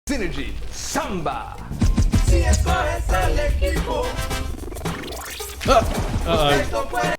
Synergy, Samba.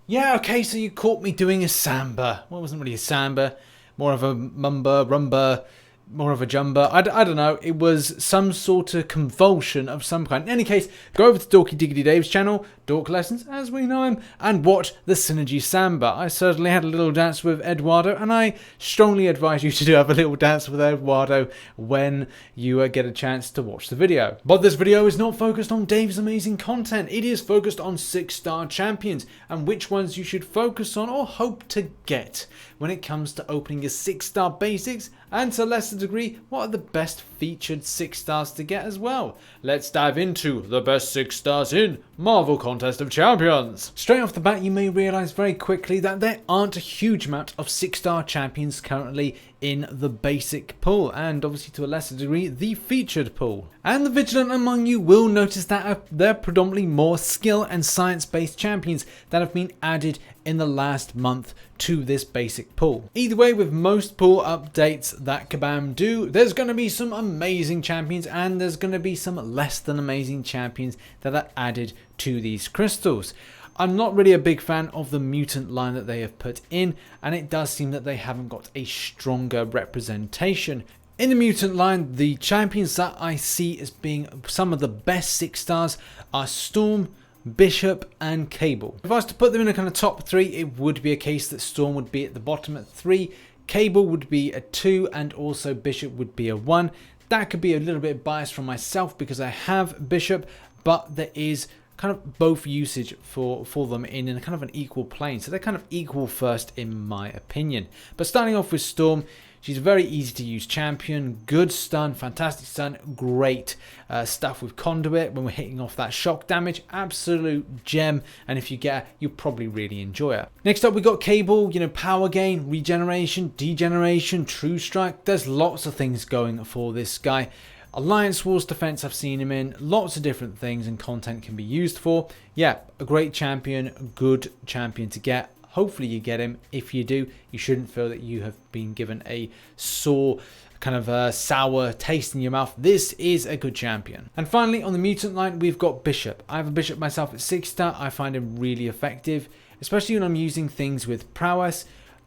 Yeah, okay, so you caught me doing a samba. Well, it wasn't really a samba, more of a mumba, rumba, more of a jumba. I don't know. It was some sort of convulsion of some kind. In any case, go over to Dorky Diggity Dave's channel, Dork Lessons as we know him, and watch the Synergy Samba. I certainly had a little dance with Eduardo, and I strongly advise you to have a little dance with Eduardo when you get a chance to watch the video. But this video is not focused on Dave's amazing content. It is focused on 6-star champions and which ones you should focus on or hope to get when it comes to opening your 6-star basics, and to a lesser degree, what are the best featured 6-stars to get as well. Let's dive into the best 6-stars in Marvel Contest of Champions. Straight off the bat, you may realise very quickly that there aren't a huge amount of 6-star champions currently in the basic pool, and obviously to a lesser degree the featured pool. And the vigilant among you will notice that there are predominantly more skill and science based champions that have been added in the last month to this basic pool. Either way, with most pool updates that Kabam do, there's going to be some amazing champions and there's going to be some less than amazing champions that are added to these crystals. I'm not really a big fan of the mutant line that they have put in, and it does seem that they haven't got a stronger representation. In the mutant line, the champions that I see as being some of the best 6-stars are Storm, Bishop and Cable. If I was to put them in a kind of top 3, it would be a case that Storm would be at the bottom at 3, Cable would be a 2, and also Bishop would be a 1. That could be a little bit biased from myself because I have Bishop, but there is kind of both usage for them in a kind of an equal plane, so they're kind of equal first in my opinion. But starting off with Storm, she's a very easy to use champion, good stun, fantastic stun, great stuff with conduit when we're hitting off that shock damage, absolute gem, and if you get her, you'll probably really enjoy her. Next up we got Cable, you know, power gain, regeneration, degeneration, true strike, there's lots of things going for this guy. Alliance Wars defense I've seen him in, lots of different things and content can be used for. Yeah, a great champion, good champion to get. Hopefully you get him. If you do, you shouldn't feel that you have been given a sore, kind of a sour taste in your mouth. This is a good champion. And finally, on the mutant line, we've got Bishop. I have a Bishop myself at 6-star. I find him really effective, especially when I'm using things with prowess.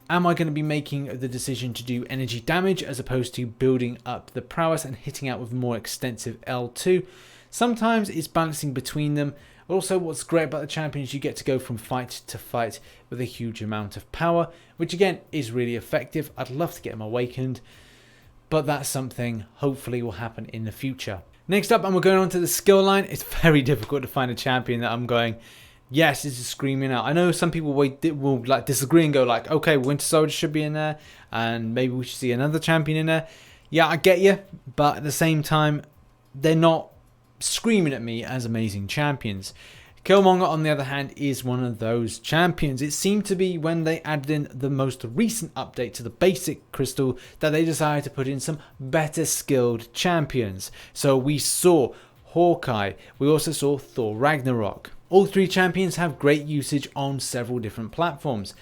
Am I going to be making the decision to do energy damage as opposed to building up the prowess and hitting out with more extensive L2? Sometimes it's balancing between them. Also, what's great about the champion is you get to go from fight to fight with a huge amount of power, which again is really effective. I'd love to get him awakened, but that's something hopefully will happen in the future. Next up, and we're going on to the skill line. It's very difficult to find a champion that I'm going, yes, this is screaming out. I know some people will like disagree and go like, okay, Winter Soldier should be in there, and maybe we should see another champion in there. Yeah, I get you, but at the same time, they're not screaming at me as amazing champions. Killmonger, on the other hand, is one of those champions. It seemed to be when they added in the most recent update to the basic crystal that they decided to put in some better skilled champions. So we saw Hawkeye, we also saw Thor Ragnarok. All 3 champions have great usage on several different platforms.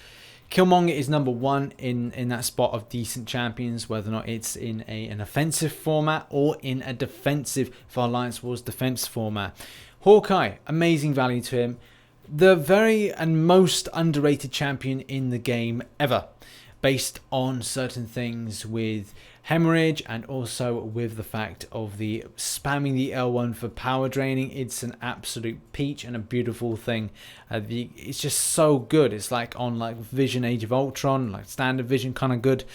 Killmonger is number 1 in that spot of decent champions, whether or not it's in an offensive format or in a defensive for Alliance Wars defense format. Hawkeye, amazing value to him. The very and most underrated champion in the game ever, based on certain things with hemorrhage and also with the fact of the spamming the L1 for power draining. It's an absolute peach and a beautiful thing. It's just so good. It's like on like Vision Age of Ultron, like standard Vision, kind of good.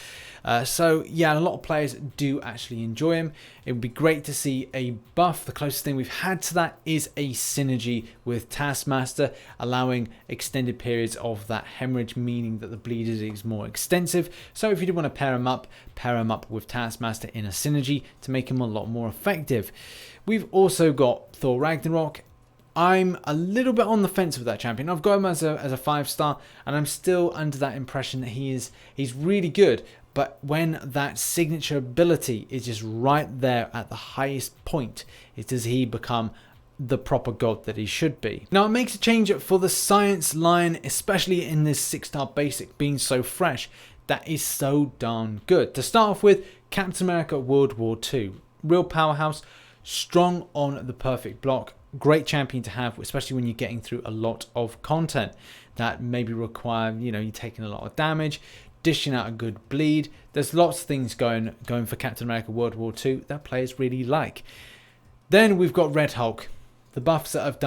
So yeah, a lot of players do actually enjoy him. It would be great to see a buff. The closest thing we've had to that is a synergy with Taskmaster, allowing extended periods of that hemorrhage, meaning that the bleed is more extensive. So if you do want to pair him up with Taskmaster in a synergy to make him a lot more effective. We've also got Thor Ragnarok. I'm a little bit on the fence with that champion. I've got him as a 5-star, and I'm still under that impression that he's really good. But when that signature ability is just right there at the highest point, does he become the proper god that he should be? Now it makes a change for the science line, especially in this 6-star basic being so fresh. That is so darn good. To start off with, Captain America World War II. real powerhouse, strong on the perfect block. Great champion to have, especially when you're getting through a lot of content that maybe require, you're taking a lot of damage, dishing out a good bleed. There's lots of things going for Captain America World War II that players really like. Then we've got Red Hulk. The buffs that have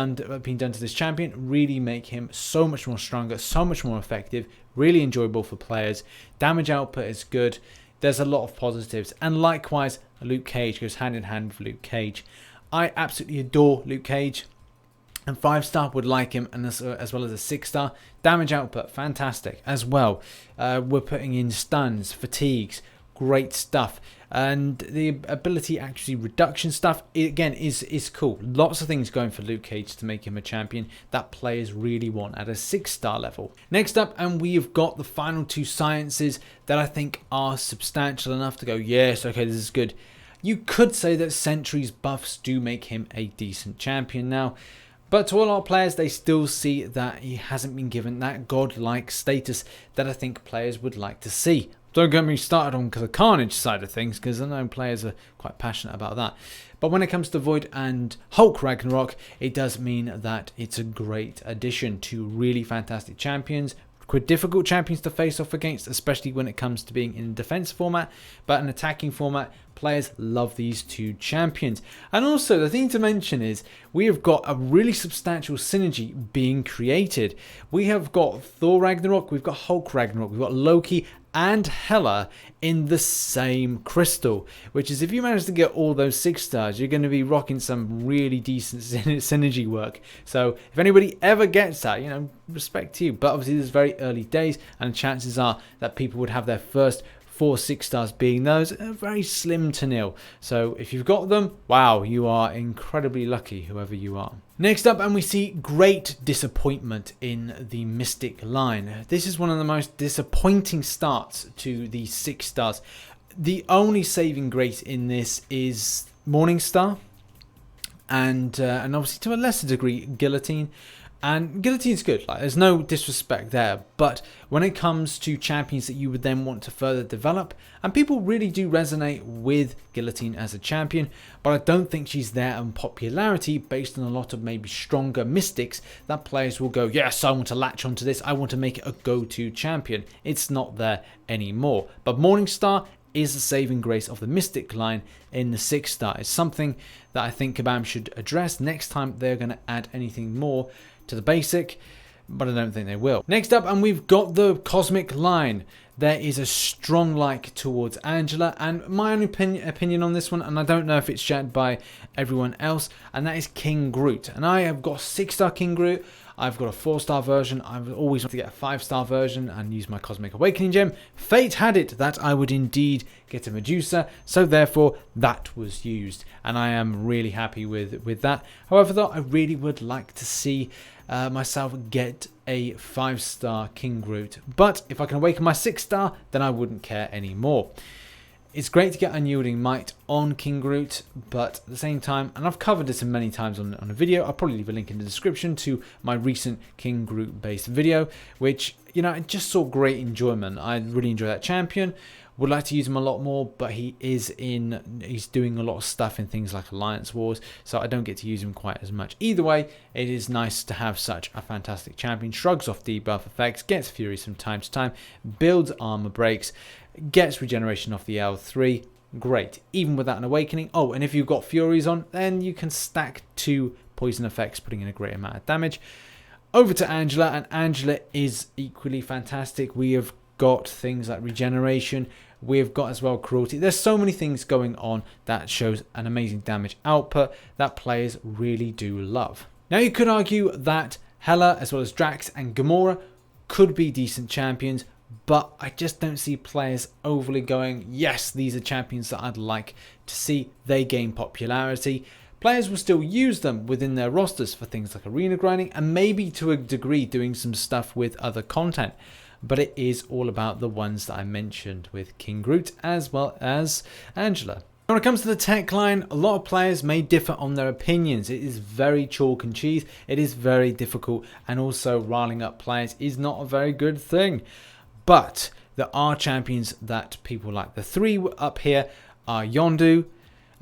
been done to this champion really make him so much more stronger, so much more effective, really enjoyable for players. Damage output is good. There's a lot of positives. And likewise, Luke Cage goes hand in hand with Luke Cage. I absolutely adore Luke Cage. And 5-star would like him, and as well as a 6-star. Damage output, fantastic as well. We're putting in stuns, fatigues, great stuff. And the ability accuracy reduction stuff, again, is cool. Lots of things going for Luke Cage to make him a champion that players really want at a 6-star level. Next up, and we've got the final 2 sciences that I think are substantial enough to go, yes, okay, this is good. You could say that Sentry's buffs do make him a decent champion now. But to all our players, they still see that he hasn't been given that godlike status that I think players would like to see. Don't get me started on the Carnage side of things, because I know players are quite passionate about that. But when it comes to Void and Hulk Ragnarok, it does mean that it's a great addition to really fantastic champions. Quite difficult champions to face off against, especially when it comes to being in a defense format. But an attacking format, players love these 2 champions. And also, the thing to mention is we have got a really substantial synergy being created. We have got Thor Ragnarok, we've got Hulk Ragnarok, we've got Loki and Hela in the same crystal, which is, if you manage to get all those 6-stars, you're going to be rocking some really decent synergy work. So if anybody ever gets that, respect to you. But obviously this is very early days, and chances are that people would have their first 4 6-stars being those, very slim to nil. So if you've got them, wow, you are incredibly lucky, whoever you are. Next up, and we see great disappointment in the Mystic line. This is one of the most disappointing starts to the 6-stars. The only saving grace in this is Morningstar, and obviously to a lesser degree Guillotine. And Guillotine's good, there's no disrespect there, but when it comes to champions that you would then want to further develop, and people really do resonate with Guillotine as a champion, but I don't think she's there in popularity based on a lot of maybe stronger mystics that players will go, yes, I want to latch onto this, I want to make it a go-to champion. It's not there anymore. But Morningstar is the saving grace of the Mystic line in the 6-star. It's something that I think Kabam should address next time they're going to add anything more to the basic, but I don't think they will. Next up, and we've got the Cosmic line. There is a strong like towards Angela, and my own opinion on this one, and I don't know if it's shared by everyone else, and that is King Groot. And I have got a 6-star King Groot. I've got a 4-star version. I've always wanted to get a 5-star version and use my Cosmic Awakening gem. Fate had it that I would indeed get a Medusa, so therefore that was used, and I am really happy with that. However, though, I really would like to see myself get a 5-star King Groot, but if I can awaken my 6-star, then I wouldn't care anymore. It's great to get Unyielding Might on King Groot, but at the same time, and I've covered this many times on a video, I'll probably leave a link in the description to my recent King Groot based video, which, I just saw great enjoyment. I really enjoy that champion. Would like to use him a lot more, but he's doing a lot of stuff in things like Alliance Wars, so I don't get to use him quite as much. Either way, it is nice to have such a fantastic champion. Shrugs off debuff effects, gets Furies from time to time, builds armor breaks, gets regeneration off the L3. Great, even without an awakening. Oh, and if you've got Furies on, then you can stack 2 poison effects, putting in a great amount of damage. Over to Angela, and Angela is equally fantastic. We have got things like regeneration. We've got as well cruelty. There's so many things going on that shows an amazing damage output that players really do love. Now you could argue that Hela as well as Drax and Gamora could be decent champions, but I just don't see players overly going, yes, these are champions that I'd like to see. They gain popularity. Players will still use them within their rosters for things like arena grinding and maybe to a degree doing some stuff with other content. But it is all about the ones that I mentioned with King Groot as well as Angela. When it comes to the tech line, a lot of players may differ on their opinions. It is very chalk and cheese. It is very difficult, and also riling up players is not a very good thing. But there are champions that people like. The 3 up here are Yondu,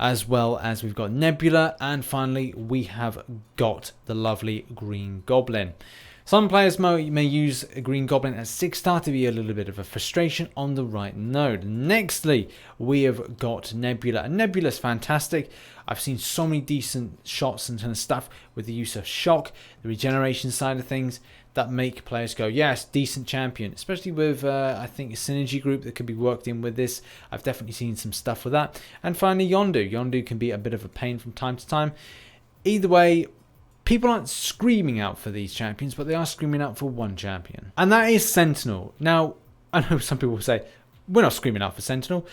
as well as we've got Nebula, and finally we have got the lovely Green Goblin. Some players may use a Green Goblin as 6-star to be a little bit of a frustration on the right node. Nextly, we have got Nebula, and Nebula's fantastic. I've seen so many decent shots and kind of stuff with the use of shock, the regeneration side of things, that make players go, yes, decent champion, especially with, I think, a synergy group that could be worked in with this. I've definitely seen some stuff with that. And finally, Yondu. Yondu can be a bit of a pain from time to time. Either way, people aren't screaming out for these champions, but they are screaming out for one champion. And that is Sentinel. Now, I know some people will say, we're not screaming out for Sentinel.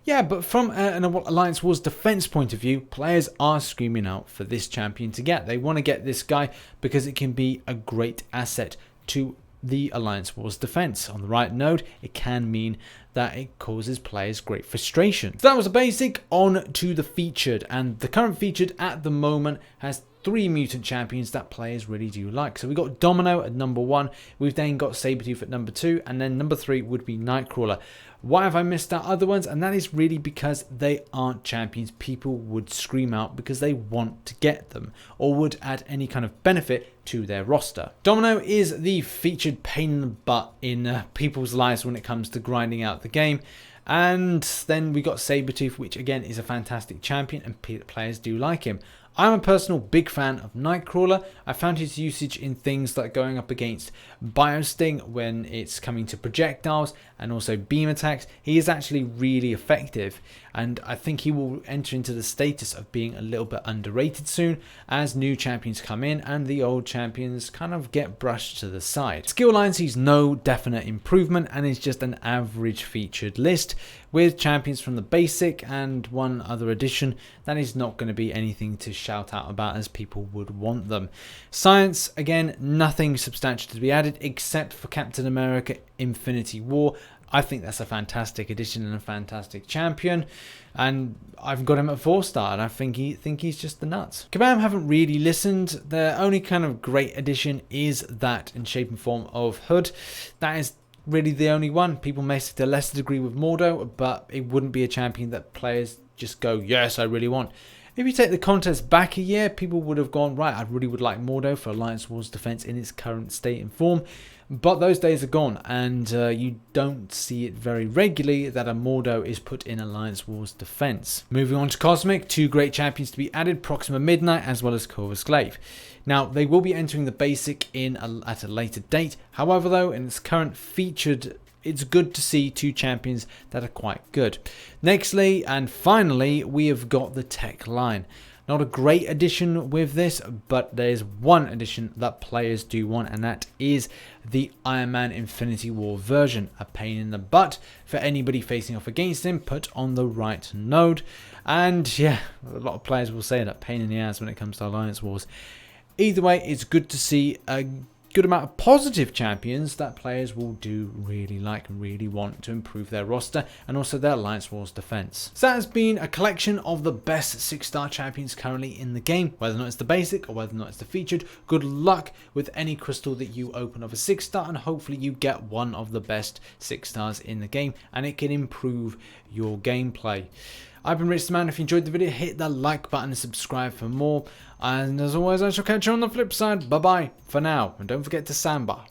Yeah, but from an Alliance Wars defense point of view, players are screaming out for this champion to get. They want to get this guy because it can be a great asset to the Alliance Wars defense. On the right node, it can mean that it causes players great frustration. So that was a basic. On to the featured, and the current featured at the moment has 3 mutant champions that players really do like. So we got Domino at number 1, we've then got Sabretooth at number 2, and then number 3 would be Nightcrawler. Why have I missed out other ones? And that is really because they aren't champions people would scream out because they want to get them or would add any kind of benefit to their roster. Domino is the featured pain in the butt in people's lives when it comes to grinding out the game. And then we got Sabretooth, which again is a fantastic champion and players do like him. I'm a personal big fan of Nightcrawler. I found his usage in things like going up against Biosting when it's coming to projectiles and also beam attacks. He is actually really effective, and I think he will enter into the status of being a little bit underrated soon as new champions come in and the old champions kind of get brushed to the side. Skill line sees no definite improvement and is just an average featured list with champions from the basic and one other addition that is not going to be anything to shout out about as people would want them. Science, again, nothing substantial to be added except for Captain America Infinity War. I think that's a fantastic addition and a fantastic champion, and I've got him at 4-star, and I think he's just the nuts. Kabam haven't really listened. The only kind of great addition is that in shape and form of Hood. That is really the only one. People may say to a lesser degree with Mordo, but it wouldn't be a champion that players just go, yes, I really want. If you take the contest back a year, people would have gone, right, I really would like Mordo for Alliance Wars defense in its current state and form. But those days are gone, and you don't see it very regularly that a Mordo is put in Alliance Wars defense. Moving on to Cosmic, 2 great champions to be added, Proxima Midnight as well as Corvus Glaive. Now, they will be entering the basic at a later date. However, though, in its current featured, it's good to see 2 champions that are quite good. Nextly, and finally, we have got the tech line. Not a great addition with this, but there's one addition that players do want, and that is the Iron Man Infinity War version. A pain in the butt for anybody facing off against him, put on the right node. And yeah, a lot of players will say that pain in the ass when it comes to Alliance Wars. Either way, it's good to see a good amount of positive champions that players will do really like and really want to improve their roster and also their Alliance Wars defense. So that has been a collection of the best 6-star champions currently in the game, whether or not it's the basic or whether or not it's the featured. Good luck with any crystal that you open of a 6-star, and hopefully you get one of the best 6-stars in the game and it can improve your gameplay. I've been RichTheMan. If you enjoyed the video, hit the like button and subscribe for more. And as always, I shall catch you on the flip side. Bye bye for now. And don't forget to samba.